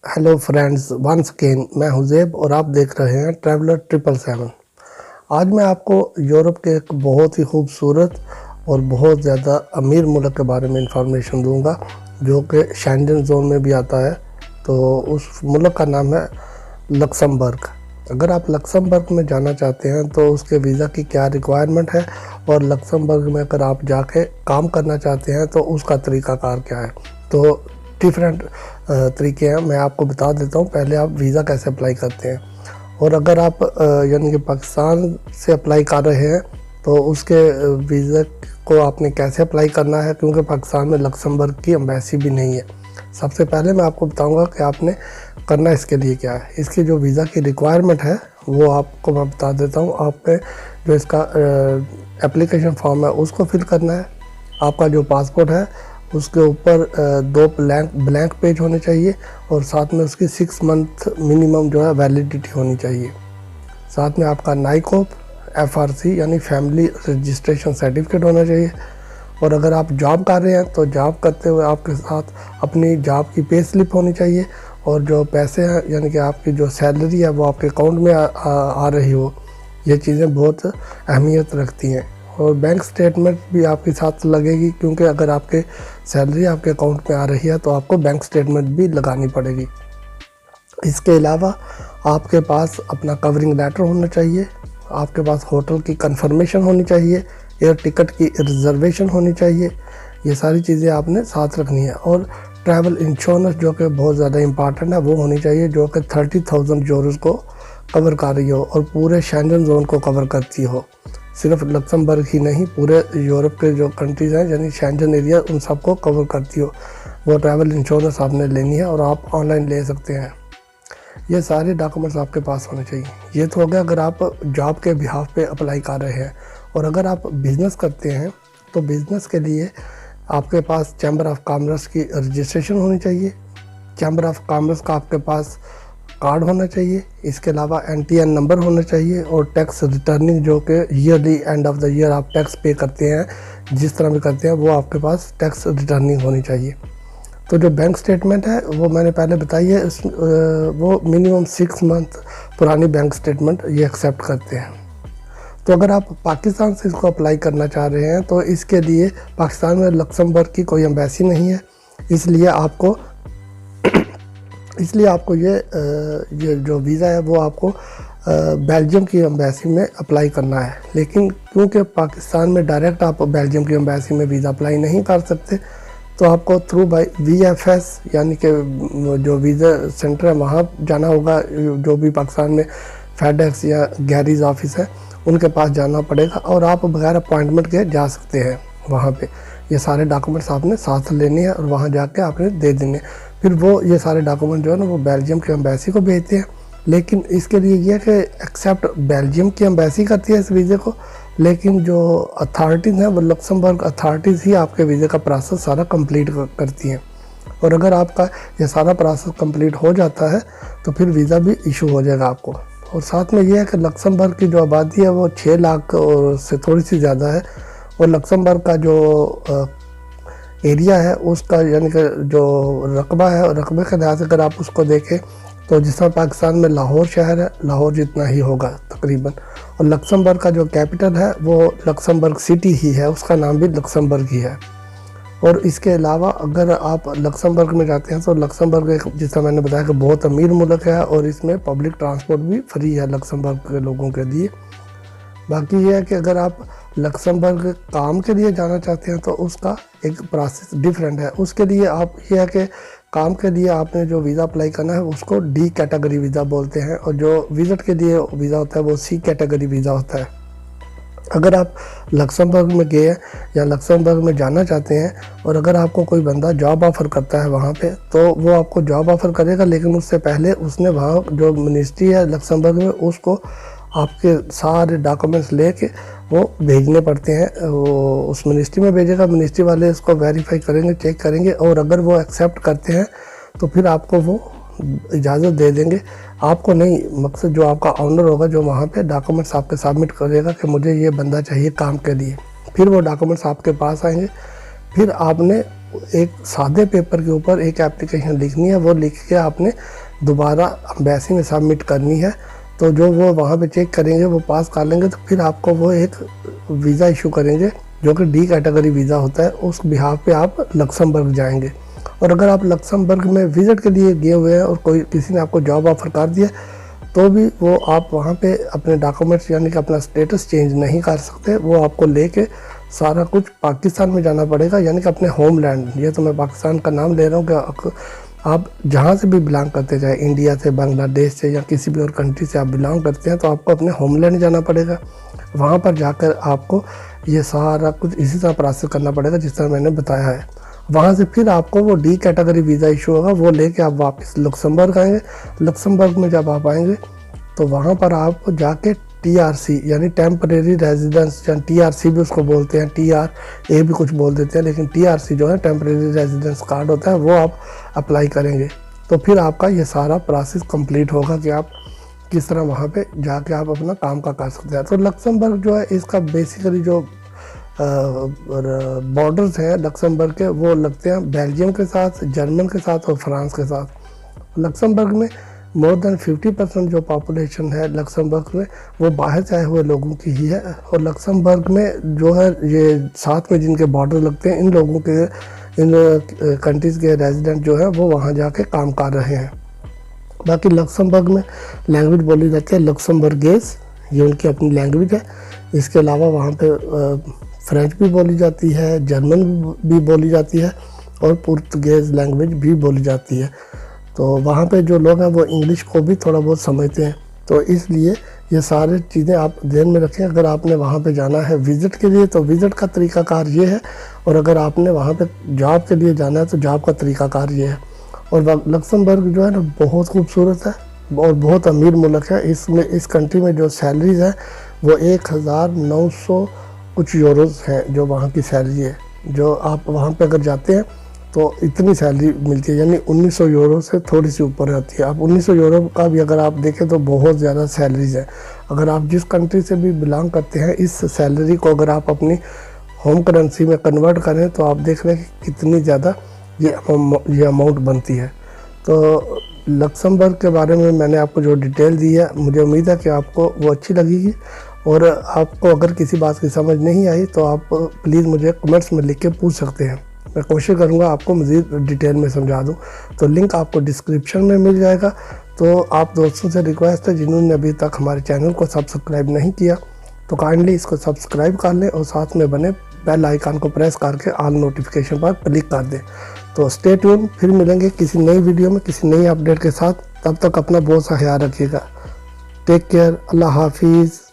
Hello friends, once again मैं हुज़ैब और आप देख रहे हैं ट्रैवलर 777। आज मैं आपको यूरोप के एक बहुत ही खूबसूरत और बहुत ज़्यादा अमीर मुल्क के बारे में इंफॉर्मेशन दूंगा जो कि शेंजन जोन में भी आता है। तो उस मुल्क का नाम है लक्समबर्ग। अगर आप लक्समबर्ग में जाना चाहते हैं तो उसके वीज़ा की क्या रिक्वायरमेंट है और लक्समबर्ग में अगर आप जाके काम करना चाहते हैं तो उसका तरीक़ाकार क्या है। तो डिफरेंट तरीके हैं, मैं आपको बता देता हूँ। पहले आप वीज़ा कैसे अप्लाई करते हैं, और अगर आप यानी कि पाकिस्तान से अप्लाई कर रहे हैं तो उसके वीज़ा को आपने कैसे अप्लाई करना है, क्योंकि पाकिस्तान में लक्समबर्ग की एम्बेसी भी नहीं है। सबसे पहले मैं आपको बताऊंगा कि आपने करना इसके लिए क्या है। इसकी जो वीज़ा की रिक्वायरमेंट है वो आपको मैं बता देता हूँ। आपने जो इसका एप्लीकेशन फॉर्म है उसको फिल करना है। आपका जो पासपोर्ट है उसके ऊपर 2 ब्लैंक पेज होने चाहिए और साथ में उसकी 6 मंथ मिनिमम जो है वैलिडिटी होनी चाहिए। साथ में आपका नाइकोप FRC यानी फैमिली रजिस्ट्रेशन सर्टिफिकेट होना चाहिए। और अगर आप जॉब कर रहे हैं तो जॉब करते हुए आपके साथ अपनी जॉब की पे स्लिप होनी चाहिए, और जो पैसे हैं यानी कि आपकी जो सैलरी है वो आपके अकाउंट में आ रही हो। ये चीज़ें बहुत अहमियत रखती हैं। और बैंक स्टेटमेंट भी आपके साथ लगेगी, क्योंकि अगर आपके सैलरी आपके अकाउंट में आ रही है तो आपको बैंक स्टेटमेंट भी लगानी पड़ेगी। इसके अलावा आपके पास अपना कवरिंग लेटर होना चाहिए, आपके पास होटल की कंफर्मेशन होनी चाहिए, एयर टिकट की रिजर्वेशन होनी चाहिए। ये सारी चीज़ें आपने साथ रखनी है। और ट्रैवल इंश्योरेंस जो कि बहुत ज़्यादा इंपॉर्टेंट है वो होनी चाहिए, जो कि 30,000 यूरोज़ को कवर कर रही हो और पूरे शेंजन जोन को कवर करती हो। सिर्फ लक्समबर्ग ही नहीं, पूरे यूरोप के जो कंट्रीज़ हैं यानी शेंजन एरिया उन सबको कवर करती हो। वो ट्रैवल इंश्योरेंस आपने लेनी है और आप ऑनलाइन ले सकते हैं। ये सारे डॉक्यूमेंट्स आपके पास होने चाहिए। ये तो हो गया अगर आप जॉब के बिहाफ पे अप्लाई कर रहे हैं। और अगर आप बिज़नेस करते हैं तो बिज़नेस के लिए आपके पास चैम्बर ऑफ कॉमर्स की रजिस्ट्रेशन होनी चाहिए। चैम्बर ऑफ कॉमर्स का आपके पास कार्ड होना चाहिए। इसके अलावा NTN नंबर होना चाहिए, और टैक्स रिटर्निंग जो कि yearly end of the year आप टैक्स पे करते हैं, जिस तरह भी करते हैं वो आपके पास टैक्स रिटर्निंग होनी चाहिए। तो जो बैंक स्टेटमेंट है वो मैंने पहले बताई है, वो मिनिमम 6 मंथ पुरानी बैंक स्टेटमेंट ये एक्सेप्ट करते हैं। तो अगर आप पाकिस्तान से इसको अप्लाई करना चाह रहे हैं तो इसके लिए पाकिस्तान में लक्समबर्ग की कोई एम्बेसी नहीं है, इसलिए आपको ये जो वीज़ा है वो आपको बेल्जियम की एम्बेसी में अप्लाई करना है। लेकिन क्योंकि पाकिस्तान में डायरेक्ट आप बेल्जियम की एम्बेसी में वीज़ा अप्लाई नहीं कर सकते, तो आपको थ्रू बाई VFS यानी कि जो वीज़ा सेंटर है वहाँ जाना होगा। जो भी पाकिस्तान में FedEx या गैरीज ऑफिस है उनके पास जाना पड़ेगा, और आप बगैर अपॉइंटमेंट के जा सकते हैं वहाँ पे। ये सारे डॉक्यूमेंट्स आपने साथ लेने हैं और वहाँ जाके आपने दे देने। फिर वो ये सारे डॉक्यूमेंट जो है ना वो बेल्जियम की एम्बेसी को भेजते हैं। लेकिन इसके लिए ये है कि एक्सेप्ट बेल्जियम की एम्बेसी करती है इस वीज़े को, लेकिन जो अथॉरिटीज़ हैं वो लक्समबर्ग अथॉरिटीज़ ही आपके वीज़े का प्रोसेस सारा कंप्लीट करती हैं। और अगर आपका ये सारा प्रोसेस कंप्लीट हो जाता है तो फिर वीज़ा भी इशू हो जाएगा आपको। और साथ में ये है कि लक्समबर्ग की जो आबादी है वो 6 लाख और से थोड़ी सी ज़्यादा है। और लक्समबर्ग का जो एरिया है उसका यानी कि जो रकबा है, और रकबे के लिहाज से अगर आप उसको देखें तो जिस तरह पाकिस्तान में लाहौर शहर है, लाहौर जितना ही होगा तकरीबन। और लक्समबर्ग का जो कैपिटल है वो लक्समबर्ग सिटी ही है, उसका नाम भी लक्समबर्ग ही है। और इसके अलावा अगर आप लक्समबर्ग में जाते हैं तो लक्समबर्ग एक, जिस तरह मैंने बताया कि बहुत अमीर मुल्क है और इसमें पब्लिक ट्रांसपोर्ट भी फ्री है लक्समबर्ग के लोगों के लिए। बाकी ये है कि अगर आप लक्समबर्ग काम के लिए जाना चाहते हैं तो उसका एक प्रोसेस डिफरेंट है। उसके लिए आप ये है कि काम के लिए आपने जो वीज़ा अप्लाई करना है उसको D कैटेगरी वीज़ा बोलते हैं, और जो विज़िट के लिए वीज़ा होता है वो C कैटेगरी वीज़ा होता है। अगर आप लक्समबर्ग में गए हैं या लक्समबर्ग में जाना चाहते हैं और अगर आपको कोई बंदा जॉब ऑफ़र करता है वहाँ पे, तो वो आपको जॉब ऑफ़र करेगा, लेकिन उससे पहले उसने वहाँ जो मिनिस्ट्री है लक्समबर्ग में उसको आपके सारे डॉक्यूमेंट्स लेके वो भेजने पड़ते हैं। वो उस मिनिस्ट्री में भेजेगा, मिनिस्ट्री वाले इसको वेरीफाई करेंगे, चेक करेंगे, और अगर वो एक्सेप्ट करते हैं तो फिर आपको वो इजाज़त दे देंगे। आपको नहीं, मकसद जो आपका ऑनर होगा जो वहाँ पे डॉक्यूमेंट्स आपके सबमिट करेगा कि मुझे ये बंदा चाहिए काम के लिए, फिर वो डॉक्यूमेंट्स आपके पास आएंगे। फिर आपने एक सादे पेपर के ऊपर एक एप्लीकेशन लिखनी है, वो लिख के आपने दोबारा एम्बेसी में सबमिट करनी है। तो जो वो वहाँ पे चेक करेंगे, वो पास कर लेंगे तो फिर आपको वो एक वीज़ा इशू करेंगे जो कि डी कैटेगरी वीज़ा होता है। उस बिहाफ पे आप लक्समबर्ग जाएंगे। और अगर आप लक्समबर्ग में विज़िट के लिए गए हुए हैं और कोई किसी ने आपको जॉब ऑफर कर दिया तो भी वो आप वहाँ पे अपने डॉक्यूमेंट्स यानी कि अपना स्टेटस चेंज नहीं कर सकते। वो आपको लेके सारा कुछ पाकिस्तान में जाना पड़ेगा, यानी कि अपने होमलैंड। ये तो मैं पाकिस्तान का नाम ले रहा हूँ कि आप जहाँ से भी बिलोंग करते, चाहे इंडिया से, बांग्लादेश से या किसी भी और कंट्री से आप बिलोंग करते हैं, तो आपको अपने होमलैंड जाना पड़ेगा। वहाँ पर जाकर आपको ये सारा कुछ इसी तरह प्रोसेस करना पड़ेगा जिस तरह मैंने बताया है। वहाँ से फिर आपको वो डी कैटेगरी वीज़ा इशू होगा, वो लेके आप वापस लक्समबर्ग आएंगे। लक्समबर्ग में जब आप आएंगे तो वहाँ पर आप जाके TRC यानी टेम्परेरी रेजिडेंस, या TRC भी उसको बोलते हैं, TRA भी कुछ बोल देते हैं, लेकिन TRC जो है टेम्परेरी रेजिडेंस कार्ड होता है, वो आप अप्लाई करेंगे। तो फिर आपका ये सारा प्रोसेस कंप्लीट होगा कि आप किस तरह वहाँ पे जाके आप अपना काम का कर सकते हैं। तो लक्समबर्ग जो है, इसका बेसिकली जो बॉर्डर्स हैं लक्समबर्ग के, वो लगते हैं बेल्जियम के साथ, जर्मन के साथ और फ्रांस के साथ। लक्समबर्ग में मोर देन 50% जो पॉपुलेशन है लक्समबर्ग में, वो बाहर से आए हुए लोगों की ही है। और लक्समबर्ग में जो है ये साथ में जिनके बॉर्डर लगते हैं, इन लोगों के, इन कंट्रीज़ के रेजिडेंट जो है वो वहाँ जाके काम कर रहे हैं। बाकी लक्समबर्ग में लैंग्वेज बोली जाती है लक्समबर्गेस, ये उनकी अपनी लैंग्वेज है। इसके अलावा वहाँ पे फ्रेंच भी बोली जाती है, जर्मन भी बोली जाती है और पुर्तगेज़ लैंग्वेज भी बोली जाती है। तो वहाँ पे जो लोग हैं वो इंग्लिश को भी थोड़ा बहुत समझते हैं। तो इसलिए ये सारी चीज़ें आप ध्यान में रखें। अगर आपने वहाँ पे जाना है विज़िट के लिए तो विज़िट का तरीक़ाकार ये है, और अगर आपने वहाँ पे जॉब के लिए जाना है तो जॉब का तरीक़ाकार ये है। और लक्समबर्ग जो है ना बहुत खूबसूरत है और बहुत अमीर मुल्क है। इसमें इस कंट्री में जो सैलरीज़ है वो 1900 कुछ यूरोज़ हैं जो वहाँ की सैलरी है। जो आप वहाँ पे अगर जाते हैं तो इतनी सैलरी मिलती है, यानी 1900 यूरो से थोड़ी सी ऊपर रहती है। आप 1900 यूरो का भी अगर आप देखें तो बहुत ज़्यादा सैलरीज है। अगर आप जिस कंट्री से भी बिलोंग करते हैं, इस सैलरी को अगर आप अपनी होम करेंसी में कन्वर्ट करें तो आप देख रहे हैं कि कितनी ज़्यादा ये अमाउंट बनती है। तो लक्समबर्ग के बारे में मैंने आपको जो डिटेल दी है, मुझे उम्मीद है कि आपको वो अच्छी लगेगी। और आपको अगर किसी बात की समझ नहीं आई तो आप प्लीज़ मुझे कमेंट्स में लिख के पूछ सकते हैं। मैं कोशिश करूंगा आपको मज़ीद डिटेल में समझा दूं। तो लिंक आपको डिस्क्रिप्शन में मिल जाएगा। तो आप दोस्तों से रिक्वेस्ट है जिन्होंने अभी तक हमारे चैनल को सब्सक्राइब नहीं किया तो काइंडली इसको सब्सक्राइब कर लें और साथ में बने बेल आइकन को प्रेस करके ऑल नोटिफिकेशन पर क्लिक कर दें। तो स्टे ट्यून, फिर मिलेंगे किसी नई वीडियो में किसी नई अपडेट के साथ। तब तक अपना बहुत सा ख्याल रखिएगा। टेक केयर, अल्लाह हाफिज़।